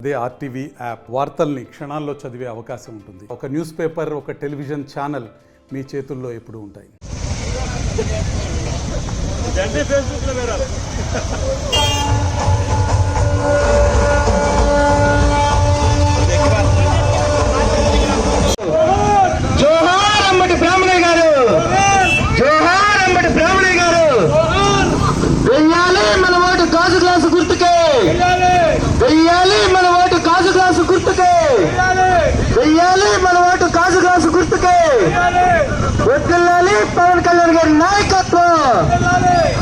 అదే RTV app వార్తల్ని క్షణాల్లో చదివే అవకాశం ఉంటుంది. ఒక న్యూస్ పేపర్, ఒక టెలివిజన్ ఛానల్ మీ చేతుల్లో ఎప్పుడూ ఉంటాయి. జోహార్ అంబటి బ్రాహ్మణయ్య గారు, జోహార్ అంబటి బ్రాహ్మణయ్య గారు. వెయ్యాలి మన ఓటు గాజు గ్లాసు గుర్తుకే, వెయ్యాలి మన ఓటు గాజు గ్లాసు గుర్తుకే, వెయ్యాలి మన ఓటు గాజు గ్లాసు గుర్తుకే. వదిల్లాలి పవన్ కళ్యాణ్ గారి నాయకత్వం,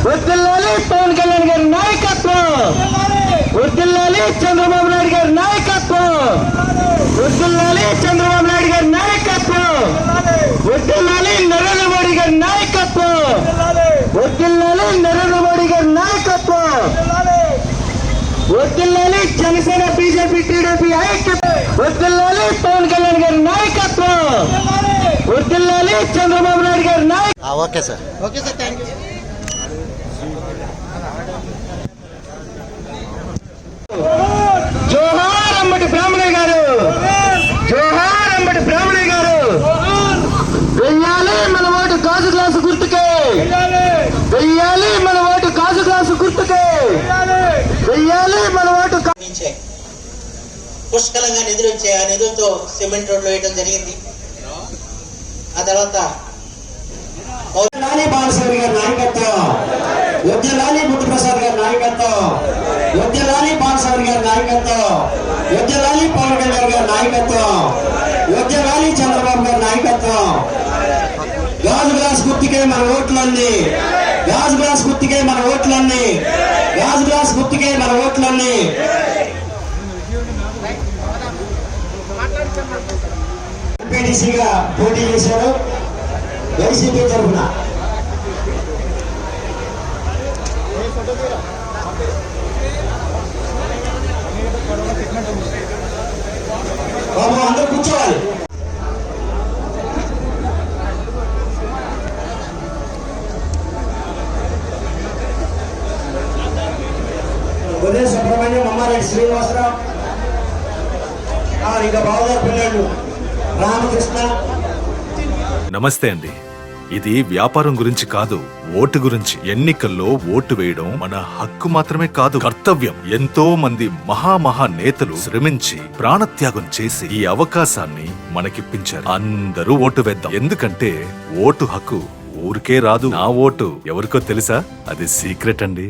వదిల్లాలి పవన్ కళ్యాణ్ గారి నాయకత్వం, వదిల్లాలి చంద్రబాబు నాయుడు గారి నాయకత్వం, వదిల్లాలి చంద్రబాబు నాయుడు గారి నాయకత్వం, వదిల్లాలి నరేంద్ర మోడీ గారి నాయకత్వం, వదిల్లాలి నరేంద్ర మోడీ గారి నాయకత్వం, వదిల్లాలి జనసేన బీజేపీ టీడీపీ ఐక్యత, వదిల్లాలి పవన్ కళ్యాణ్ గారి నాయకత్వం, వదిల్లాలి చంద్రబాబు నాయుడు గారి నాయకత్వం. Okay sir, thank you. జోహార్ అంబటి బ్రాహ్మణయ్య గారు, జోహార్ అంబటి బ్రాహ్మణయ్య గారు. వెయ్యాలి మన ఓటు గాజు గ్లాసు గుర్తుకే, వెయ్యాలి మన ఓటు గాజు గ్లాసు గుర్తుకే, వెయ్యాలి మన ఓటు. పుష్కలంగా నిధులు వచ్చాయి. ఆ నిధులతో సిమెంట్ రోడ్లు వేయడం జరిగింది. ఆ తర్వాత బాలశౌరి గారి నాయకత్వం, ఉద్యలాలి బుద్ధప్రసాద్ గారి నాయకత్వం, ఉద్యలాలి బాలశౌరి గారి నాయకత్వం, ఉద్యలాలి పవన్ కళ్యాణ్ గారి నాయకత్వం, ఉద్యలాలి చంద్రబాబు గారి నాయకత్వం. గాజు గ్లాస్ గుర్తుకే మన ఓట్లన్నీ, గాజు గ్లాస్ గుర్తుకే మన ఓట్లన్నీ, గాజు గ్లాస్ గుర్తుకే మన ఓట్లన్నీ. ఎంపీటీసీగా పోటీ చేశారు వైసీపీ తరఫున. బాబు అందరూ కూర్చోవాలి. ఉదయ సుబ్రహ్మణ్యం, అమ్మారెడ్డి శ్రీనివాసరావు, ఇంకా బావదారు పిల్లలు రామకృష్ణ. నమస్తే అండి. ఇది వ్యాపారం గురించి కాదు, ఓటు గురించి. ఎన్నికల్లో ఓటు వేయడం మన హక్కు మాత్రమే కాదు, కర్తవ్యం. ఎంతో మంది మహా నేతలు శ్రమించి ప్రాణత్యాగం చేసి ఈ అవకాశాన్ని మనకిప్పించారు. అందరూ ఓటు వేద్దాం. ఎందుకంటే ఓటు హక్కు ఊరికే రాదు. నా ఓటు ఎవరికో తెలుసా? అది సీక్రెట్ అండి.